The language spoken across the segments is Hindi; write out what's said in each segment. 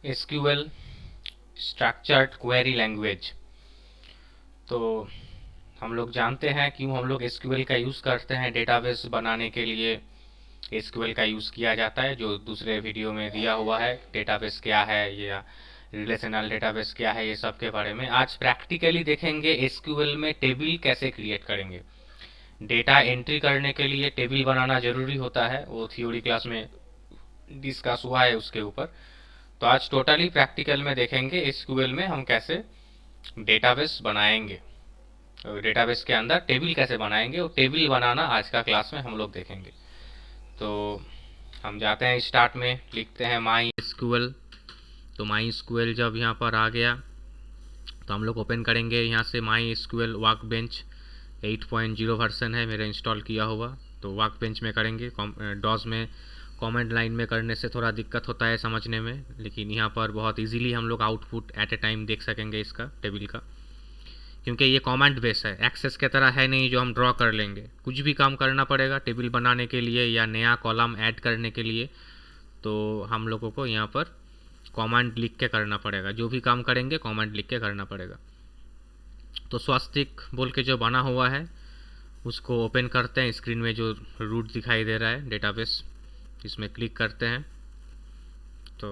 SQL structured query language. तो हम लोग जानते हैं क्यों हम लोग एसक्यूएल का यूज़ करते हैं। डेटाबेस बनाने के लिए एसक्यूएल का यूज़ किया जाता है, जो दूसरे वीडियो में दिया हुआ है। डेटाबेस क्या है या रिलेशनल डेटाबेस क्या है, ये सब के बारे में आज प्रैक्टिकली देखेंगे। एसक्यूएल में टेबल कैसे क्रिएट करेंगे। डेटा एंट्री करने के लिए टेबल बनाना ज़रूरी होता है, वो थ्योरी क्लास में डिस्कस हुआ है उसके ऊपर। तो आज टोटली प्रैक्टिकल में देखेंगे एसक्यूएल में हम कैसे डेटाबेस बनाएंगे, डेटाबेस के अंदर टेबल कैसे बनाएंगे, और टेबल बनाना आज का क्लास में हम लोग देखेंगे। तो हम जाते हैं स्टार्ट में, लिखते हैं माई एसक्यूएल। तो माई एसक्यूएल जब यहाँ पर आ गया तो हम लोग ओपन करेंगे यहाँ से माई एसक्यूएल वर्कबेंच 8.0 वर्जन है मेरा इंस्टॉल किया हुआ। तो वर्कबेंच में करेंगे। डॉस में कमेंट लाइन में करने से थोड़ा दिक्कत होता है समझने में, लेकिन यहाँ पर बहुत इजीली हम लोग आउटपुट एट ए टाइम देख सकेंगे इसका टेबल का, क्योंकि ये कमांड बेस है, एक्सेस की तरह है नहीं जो हम ड्रॉ कर लेंगे। कुछ भी काम करना पड़ेगा टेबल बनाने के लिए या नया कॉलम ऐड करने के लिए, तो हम लोगों को यहाँ पर कमांड लिख के करना पड़ेगा। जो भी काम करेंगे कमांड लिख के करना पड़ेगा। तो स्वास्तिक बोल के जो बना हुआ है उसको ओपन करते हैं। स्क्रीन में जो रूट दिखाई दे रहा है डेटाबेस, इसमें क्लिक करते हैं तो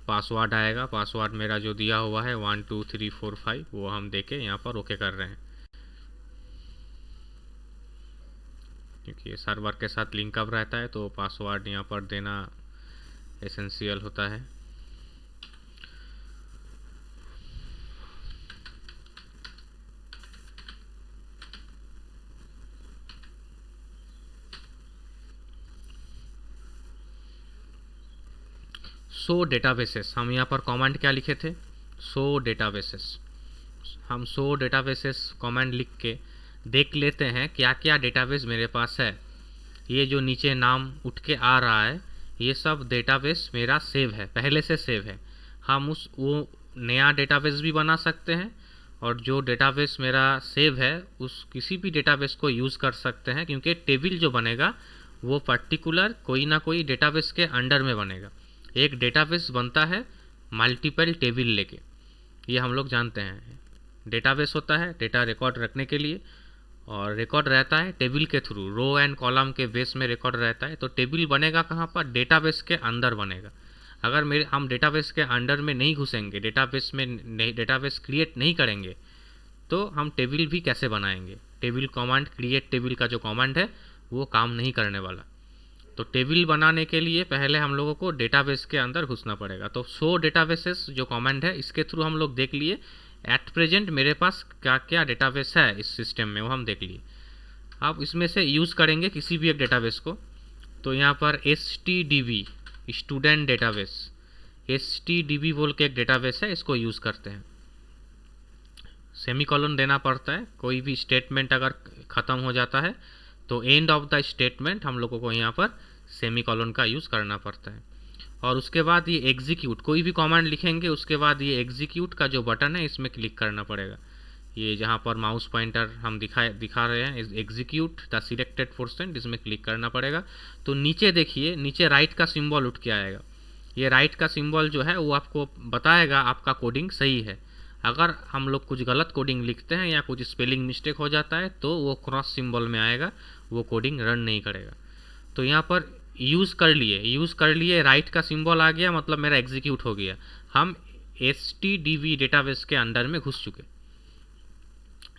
पासवर्ड आएगा। पासवर्ड मेरा जो दिया हुआ है 12345 वो हम देके यहाँ पर ओके कर रहे हैं, क्योंकि ये सर्वर के साथ लिंकअप रहता है तो पासवर्ड यहाँ पर देना एसेंशियल होता है। सो डेटाबेसेस, हम यहाँ पर कमांड क्या लिखे थे, सो डेटाबेसेस। हम सो डेटाबेसेस कमांड लिख के देख लेते हैं क्या क्या डेटाबेस मेरे पास है। ये जो नीचे नाम उठ के आ रहा है ये सब डेटाबेस मेरा सेव है, पहले से सेव है। हम वो नया डेटाबेस भी बना सकते हैं, और जो डेटाबेस मेरा सेव है उस किसी भी डेटाबेस को यूज़ कर सकते हैं, क्योंकि टेबल जो बनेगा वो पर्टिकुलर कोई ना कोई डेटाबेस के अंडर में बनेगा। एक डेटाबेस बनता है मल्टीपल टेबल लेके, ये हम लोग जानते हैं। डेटाबेस होता है डेटा रिकॉर्ड रखने के लिए, और रिकॉर्ड रहता है टेबल के थ्रू, रो एंड कॉलम के बेस में रिकॉर्ड रहता है। तो टेबल बनेगा कहाँ पर, डेटाबेस के अंदर बनेगा। अगर हम डेटाबेस के अंडर में नहीं घुसेंगे, डेटाबेस में डेटाबेस क्रिएट नहीं करेंगे, तो हम टेबल भी कैसे बनाएंगे। टेबल कमांड, क्रिएट टेबल का जो कमांड है वो काम नहीं करने वाला। तो टेबल बनाने के लिए पहले हम लोगों को डेटाबेस के अंदर घुसना पड़ेगा। तो सो डेटाबेसेस जो कमांड है इसके थ्रू हम लोग देख लिए एट प्रेजेंट मेरे पास क्या क्या डेटाबेस है इस सिस्टम में, वो हम देख लिए। आप इसमें से यूज़ करेंगे किसी भी एक डेटाबेस को। तो यहाँ पर STDB स्टूडेंट डेटाबेस, STDB बोल के एक डेटाबेस है, इसको यूज़ करते हैं। सेमीकोलन देना पड़ता है, कोई भी स्टेटमेंट अगर ख़त्म हो जाता है तो एंड ऑफ द स्टेटमेंट हम लोगों को यहाँ पर सेमीकोलन का यूज़ करना पड़ता है। और उसके बाद ये एग्जीक्यूट, कोई भी कमांड लिखेंगे उसके बाद ये एग्जीक्यूट का जो बटन है इसमें क्लिक करना पड़ेगा। ये जहाँ पर माउस पॉइंटर हम दिखा रहे हैं, एग्जीक्यूट द सिलेक्टेड पोर्शन, इसमें क्लिक करना पड़ेगा। तो नीचे देखिए, नीचे राइट का सिंबल उठ के आएगा। ये राइट का सिंबल जो है वो आपको बताएगा आपका कोडिंग सही है। अगर हम लोग कुछ गलत कोडिंग लिखते हैं या कुछ स्पेलिंग मिस्टेक हो जाता है तो वो क्रॉस सिंबल में आएगा, वो कोडिंग रन नहीं करेगा। तो यहाँ पर यूज़ कर लिए, राइट का सिंबल आ गया मतलब मेरा एग्जीक्यूट हो गया। हम STDB डेटाबेस के अंदर में घुस चुके,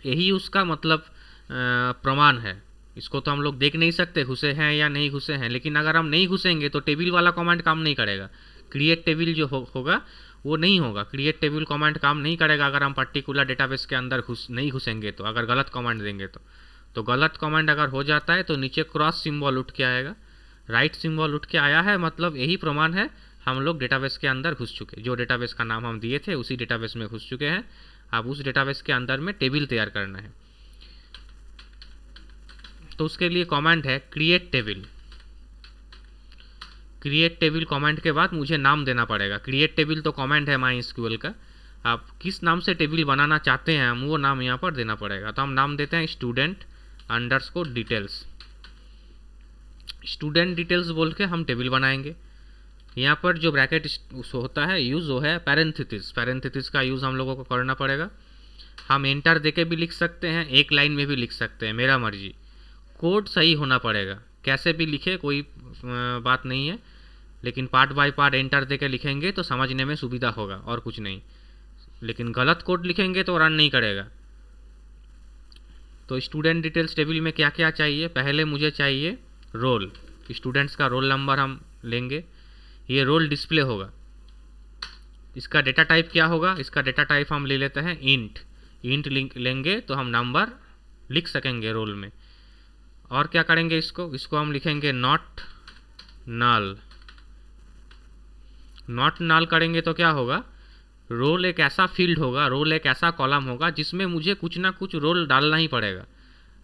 यही उसका मतलब प्रमाण है। इसको तो हम लोग देख नहीं सकते घुसे हैं या नहीं घुसे हैं, लेकिन अगर हम नहीं घुसेंगे तो टेबल वाला कमांड काम नहीं करेगा। क्रिएट टेबल जो होगा वो नहीं होगा, क्रिएट टेबल कमांड काम नहीं करेगा अगर हम पर्टिकुलर डेटाबेस के अंदर नहीं घुसेंगे तो, अगर गलत कमांड देंगे तो गलत कमांड अगर हो जाता है तो नीचे क्रॉस सिंबल उठ के आएगा, राइट सिंबल उठ के आया है मतलब यही प्रमाण है हम लोग डेटाबेस के अंदर घुस चुके। जो डेटाबेस का नाम हम दिए थे उसी डेटाबेस में घुस चुके हैं। अब उस डेटाबेस के अंदर में टेबल तैयार करना है, तो उसके लिए कमांड है create table. Create table command के बाद मुझे नाम देना पड़ेगा। क्रिएट टेबल तो कमांड है माई एसक्यूएल का, आप किस नाम से टेबल बनाना चाहते हैं हम वो नाम यहाँ पर देना पड़ेगा। तो हम नाम देते हैं student underscore details. Student details बोल के हम टेबल बनाएंगे। यहाँ पर जो ब्रैकेट होता है यूज़ वो है पैरेंथेसिस। पैरेंथेसिस का यूज़ हम लोगों को करना पड़ेगा। हम एंटर देके भी लिख सकते हैं, एक लाइन में भी लिख सकते हैं, मेरा मर्जी। कोड सही होना पड़ेगा, कैसे भी लिखे कोई बात नहीं है, लेकिन पार्ट बाय पार्ट एंटर देके लिखेंगे तो समझने में सुविधा होगा और कुछ नहीं। लेकिन गलत कोड लिखेंगे तो रन नहीं करेगा। तो स्टूडेंट डिटेल्स टेबल में क्या क्या चाहिए? पहले मुझे चाहिए रोल, स्टूडेंट्स का रोल नंबर हम लेंगे, ये रोल डिस्प्ले होगा। इसका डेटा टाइप क्या होगा? इसका डेटा टाइप हम ले लेते हैं इंट। इंट लेंगे तो हम नंबर लिख सकेंगे रोल में। और क्या करेंगे? इसको हम लिखेंगे नॉट नल। नॉट नल करेंगे तो क्या होगा? रोल एक ऐसा फील्ड होगा, रोल एक ऐसा कॉलम होगा जिसमें मुझे कुछ ना कुछ रोल डालना ही पड़ेगा।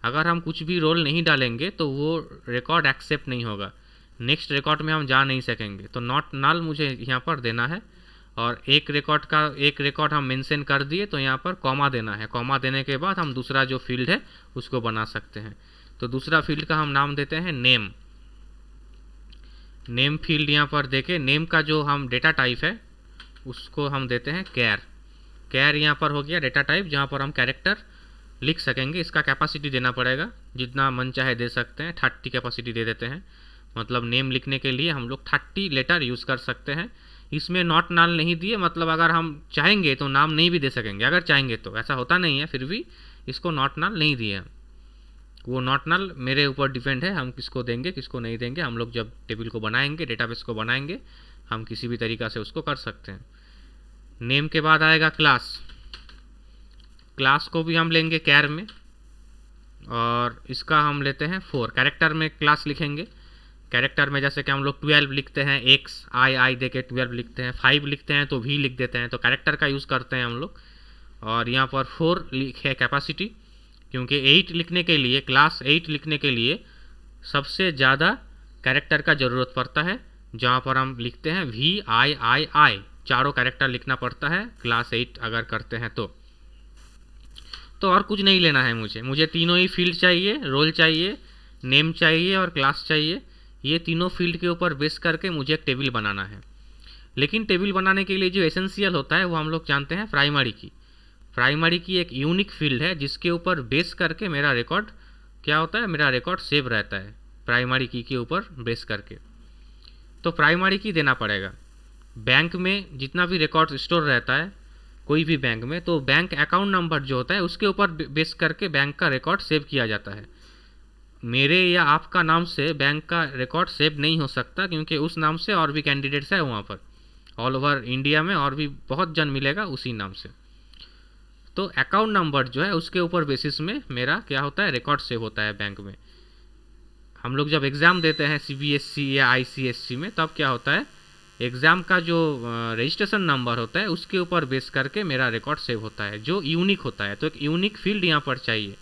अगर हम कुछ भी रोल नहीं डालेंगे तो वो रिकॉर्ड एक्सेप्ट नहीं होगा, नेक्स्ट रिकॉर्ड में हम जा नहीं सकेंगे। तो नॉट नल मुझे यहाँ पर देना है। और एक रिकॉर्ड हम मेंशन कर दिए तो यहाँ पर कॉमा देना है। कॉमा देने के बाद हम दूसरा जो फील्ड है उसको बना सकते हैं। तो दूसरा फील्ड का हम नाम देते हैं नेम। नेम फील्ड यहाँ पर देके नेम का जो हम डेटा टाइप है उसको हम देते हैं कैर। कैर यहाँ पर हो गया डेटा टाइप जहाँ पर हम कैरेक्टर लिख सकेंगे। इसका कैपेसिटी देना पड़ेगा, जितना मन चाहे दे सकते हैं। 30 कैपेसिटी दे देते हैं, मतलब नेम लिखने के लिए हम लोग 30 लेटर यूज़ कर सकते हैं। इसमें नॉट नल नहीं दिए, मतलब अगर हम चाहेंगे तो नाम नहीं भी दे सकेंगे, अगर चाहेंगे तो। ऐसा होता नहीं है, फिर भी इसको नॉट नल नहीं दिए। वो नॉट नल मेरे ऊपर डिपेंड है, हम किसको देंगे किसको नहीं देंगे। हम लोग जब टेबल को बनाएंगे, डेटाबेस को बनाएंगे, हम किसी भी तरीक़ा से उसको कर सकते हैं। नेम के बाद आएगा क्लास। क्लास को भी हम लेंगे कैर में, और इसका हम लेते हैं 4। कैरेक्टर में क्लास लिखेंगे। कैरेक्टर में जैसे कि हम लोग 12 लिखते हैं, एक्स आई दे के 12 लिखते हैं, 5 लिखते हैं तो भी लिख देते हैं। तो कैरेक्टर का यूज़ करते हैं हम लोग। और यहाँ पर 4 लिखे कैपेसिटी, क्योंकि 8 लिखने के लिए, क्लास 8 लिखने के लिए सबसे ज़्यादा कैरेक्टर का ज़रूरत पड़ता है, जहाँ पर हम लिखते हैं VII। चारों कैरेक्टर लिखना पड़ता है क्लास 8 अगर करते हैं तो। और कुछ नहीं लेना है मुझे तीनों ही फील्ड चाहिए, रोल चाहिए, नेम चाहिए और क्लास चाहिए। ये तीनों फील्ड के ऊपर बेस करके मुझे एक टेबल बनाना है। लेकिन टेबल बनाने के लिए जो एसेंशियल होता है वो हम लोग जानते हैं प्राइमरी की। प्राइमरी की एक यूनिक फील्ड है जिसके ऊपर बेस करके मेरा रिकॉर्ड क्या होता है, मेरा रिकॉर्ड सेव रहता है प्राइमरी की के ऊपर बेस करके। तो प्राइमरी की देना पड़ेगा। बैंक में जितना भी रिकॉर्ड स्टोर रहता है कोई भी बैंक में, तो बैंक अकाउंट नंबर जो होता है उसके ऊपर बेस करके बैंक का रिकॉर्ड सेव किया जाता है। मेरे या आपका नाम से बैंक का रिकॉर्ड सेव नहीं हो सकता, क्योंकि उस नाम से और भी कैंडिडेट्स है वहाँ पर, ऑल ओवर इंडिया में और भी बहुत जन मिलेगा उसी नाम से। तो अकाउंट नंबर जो है उसके ऊपर बेसिस में मेरा क्या होता है, रिकॉर्ड सेव होता है बैंक में। हम लोग जब एग्ज़ाम देते हैं CBSE या ICSE में, तब क्या होता है, एग्ज़ाम का जो रजिस्ट्रेशन नंबर होता है उसके ऊपर बेस करके मेरा रिकॉर्ड सेव होता है, जो यूनिक होता है। तो एक यूनिक फील्ड यहाँ पर चाहिए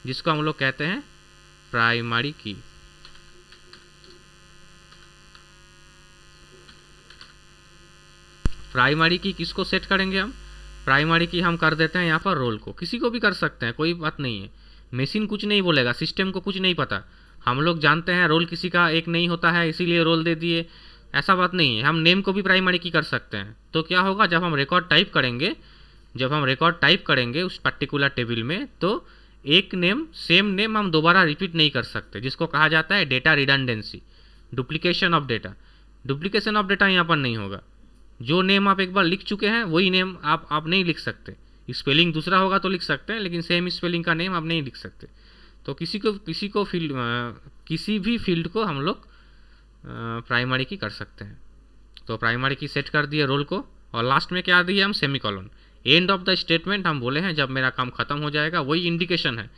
जिसको हम लोग कहते हैं प्राइमरी की। प्राइमरी की किसको सेट करेंगे हम? प्राइमरी की हम कर देते हैं यहाँ पर रोल को। किसी को भी कर सकते हैं, कोई बात नहीं है। मशीन कुछ नहीं बोलेगा, सिस्टम को कुछ नहीं पता। हम लोग जानते हैं रोल किसी का एक नहीं होता है इसीलिए रोल दे दिए, ऐसा बात नहीं है। हम नेम को भी प्राइमरी की कर सकते हैं। तो क्या होगा, जब हम रिकॉर्ड टाइप करेंगे उस पर्टिकुलर टेबल में, तो एक नेम सेम नेम हम दोबारा रिपीट नहीं कर सकते, जिसको कहा जाता है data redundancy, duplication of data. Duplication of data यहाँ पर नहीं होगा। जो नेम आप एक बार लिख चुके हैं वही नेम आप नहीं लिख सकते। स्पेलिंग दूसरा होगा तो लिख सकते हैं, लेकिन सेम स्पेलिंग का नेम आप नहीं लिख सकते। तो किसी भी फील्ड को हम लोग प्राइमरी की कर सकते हैं। तो प्राइमरी की सेट कर दिए रोल को, और लास्ट में क्या दिए हम, semicolon. End of the statement हम बोले हैं जब मेरा काम खत्म हो जाएगा। वही इंडिकेशन है,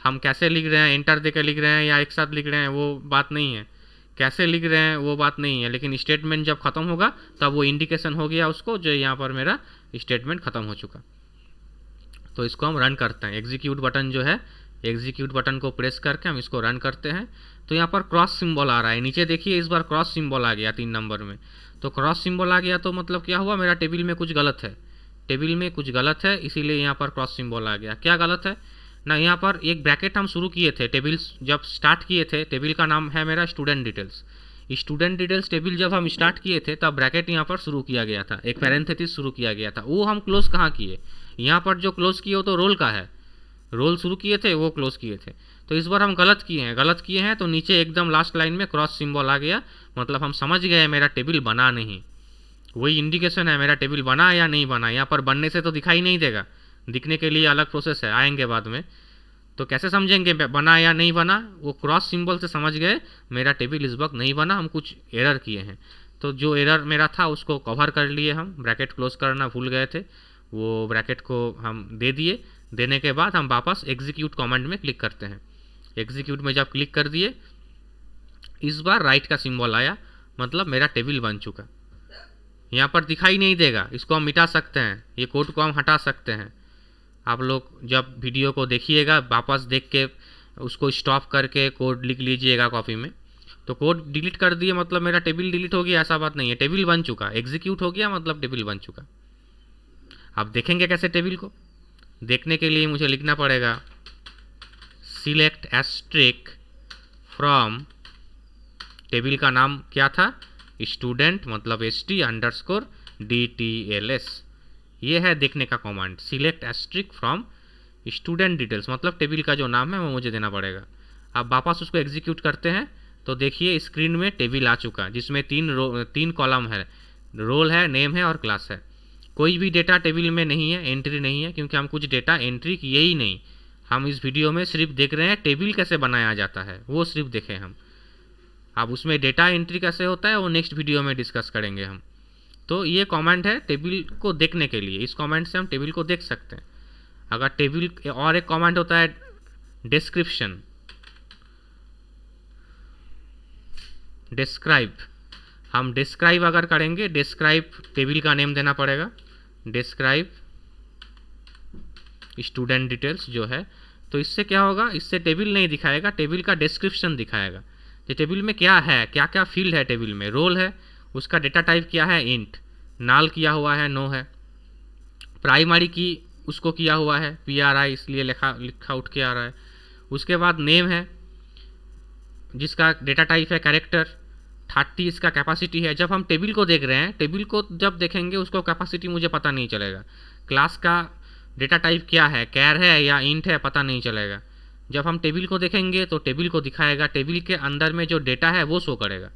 हम कैसे लिख रहे हैं, एंटर देकर लिख रहे हैं या एक साथ लिख रहे हैं वो बात नहीं है, कैसे लिख रहे हैं वो बात नहीं है, लेकिन स्टेटमेंट जब खत्म होगा तब वो इंडिकेशन हो गया उसको, जो यहाँ पर मेरा स्टेटमेंट खत्म हो चुका। तो इसको हम रन करते हैं। एग्जीक्यूट बटन जो है, एग्जीक्यूट बटन को प्रेस करके हम इसको रन करते हैं। तो यहाँ पर क्रॉस सिंबल आ रहा है नीचे, देखिए इस बार क्रॉस सिंबल आ गया 3 नंबर में। तो क्रॉस सिंबल आ गया तो मतलब क्या हुआ, मेरा टेबल में कुछ गलत है, टेबल में कुछ गलत है, इसीलिए यहाँ पर क्रॉस सिंबल आ गया। क्या गलत है ना, यहाँ पर एक ब्रैकेट हम शुरू किए थे, टेबल्स जब स्टार्ट किए थे, टेबल का नाम है मेरा student details. Student details table जब हम स्टार्ट किए थे तब ब्रैकेट यहाँ पर शुरू किया गया था, एक पैरेंथेसिस शुरू किया गया था, वो हम क्लोज कहाँ किए? यहाँ पर जो क्लोज किए वो तो रोल का है, रोल शुरू किए थे वो क्लोज किए थे। तो इस बार हम गलत किए हैं तो नीचे एकदम लास्ट लाइन में क्रॉस सिंबल आ गया, मतलब हम समझ गए मेरा टेबल बना नहीं। वही इंडिकेशन है मेरा टेबल बना या नहीं बना। यहाँ पर बनने से तो दिखाई नहीं देगा, दिखने के लिए अलग प्रोसेस है, आएंगे बाद में। तो कैसे समझेंगे बना या नहीं बना? वो क्रॉस सिंबल से समझ गए मेरा टेबल इस वक्त नहीं बना, हम कुछ एरर किए हैं। तो जो एरर मेरा था उसको कवर कर लिए हम, ब्रैकेट क्लोज करना भूल गए थे, वो ब्रैकेट को हम दे दिए। देने के बाद हम वापस एग्जीक्यूट कमांड में क्लिक करते हैं। एग्जीक्यूट में जब क्लिक कर दिए, इस बार राइट का सिंबल आया, मतलब मेरा टेबल बन चुका। यहाँ पर दिखाई नहीं देगा, इसको हम मिटा सकते हैं, ये कोड को हम हटा सकते हैं। आप लोग जब वीडियो को देखिएगा वापस देख के उसको स्टॉप करके कोड लिख लीजिएगा कॉपी में। तो कोड डिलीट कर दिए मतलब मेरा टेबल डिलीट हो गया, ऐसा बात नहीं है, टेबल बन चुका, एग्जीक्यूट हो गया मतलब टेबल बन चुका। आप देखेंगे कैसे टेबल को? देखने के लिए मुझे लिखना पड़ेगा सिलेक्ट एस्ट्रिक फ्रॉम, टेबल का नाम क्या था? स्टूडेंट, मतलब ST_DTLS। ये है देखने का command, select asterisk from student details, मतलब टेबल का जो नाम है वो मुझे देना पड़ेगा। अब वापस उसको एग्जीक्यूट करते हैं तो देखिए स्क्रीन में टेबल आ चुका, जिसमें तीन कॉलम है, रोल है, नेम है और क्लास है। कोई भी डेटा टेबल में नहीं है, एंट्री नहीं है, क्योंकि हम कुछ डेटा एंट्री किए ही नहीं। हम इस वीडियो में सिर्फ देख रहे हैं टेबल कैसे बनाया जाता है, वो सिर्फ देखें हम। अब उसमें डेटा एंट्री कैसे होता है वो नेक्स्ट वीडियो में डिस्कस करेंगे हम। तो ये कमेंट है टेबल को देखने के लिए, इस कमेंट से हम टेबल को देख सकते हैं। अगर टेबल, और एक कमेंट होता है डिस्क्रिप्शन, डिस्क्राइब। हम डिस्क्राइब अगर करेंगे, डिस्क्राइब टेबल का नेम देना पड़ेगा, डिस्क्राइब स्टूडेंट डिटेल्स जो है। तो इससे क्या होगा? इससे टेबल नहीं दिखाएगा, टेबल का डिस्क्रिप्शन दिखाएगा कि टेबल में क्या है, क्या क्या फील्ड है। टेबल में रोल है, उसका डेटा टाइप क्या है, इंट, नाल किया हुआ है, नो है, प्राइमरी की उसको किया हुआ है PRI, इसलिए लिखा उठ के आ रहा है। उसके बाद नेम है जिसका डेटा टाइप है कैरेक्टर, 30 इसका कैपेसिटी है। जब हम टेबल को देख रहे हैं, टेबल को जब देखेंगे उसको कैपेसिटी मुझे पता नहीं चलेगा। क्लास का डेटा टाइप क्या है, कैर है या इंट है, पता नहीं चलेगा। जब हम टेबल को देखेंगे तो टेबल को दिखाएगा, टेबल के अंदर में जो डेटा है वो शो करेगा।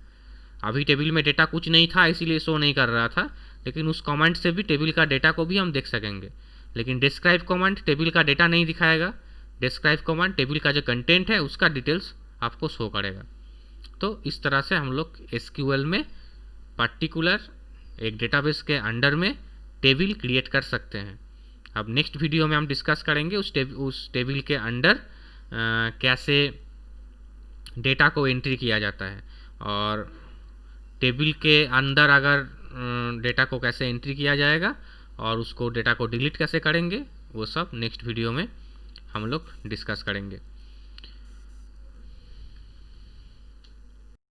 अभी टेबल में डेटा कुछ नहीं था इसीलिए शो नहीं कर रहा था, लेकिन उस कमांड से भी टेबल का डेटा को भी हम देख सकेंगे। लेकिन डिस्क्राइब कमांड टेबल का डेटा नहीं दिखाएगा, डिस्क्राइब कमांड टेबल का जो कंटेंट है उसका डिटेल्स आपको शो करेगा। तो इस तरह से हम लोग SQL में पर्टिकुलर एक डेटाबेस के अंडर में टेबल क्रिएट कर सकते हैं। अब नेक्स्ट वीडियो में हम डिस्कस करेंगे उस टेबल के अंडर कैसे डेटा को एंट्री किया जाता है, और टेबल के अंदर अगर डेटा को कैसे एंट्री किया जाएगा और उसको डेटा को डिलीट कैसे करेंगे, वो सब नेक्स्ट वीडियो में हम लोग डिस्कस करेंगे।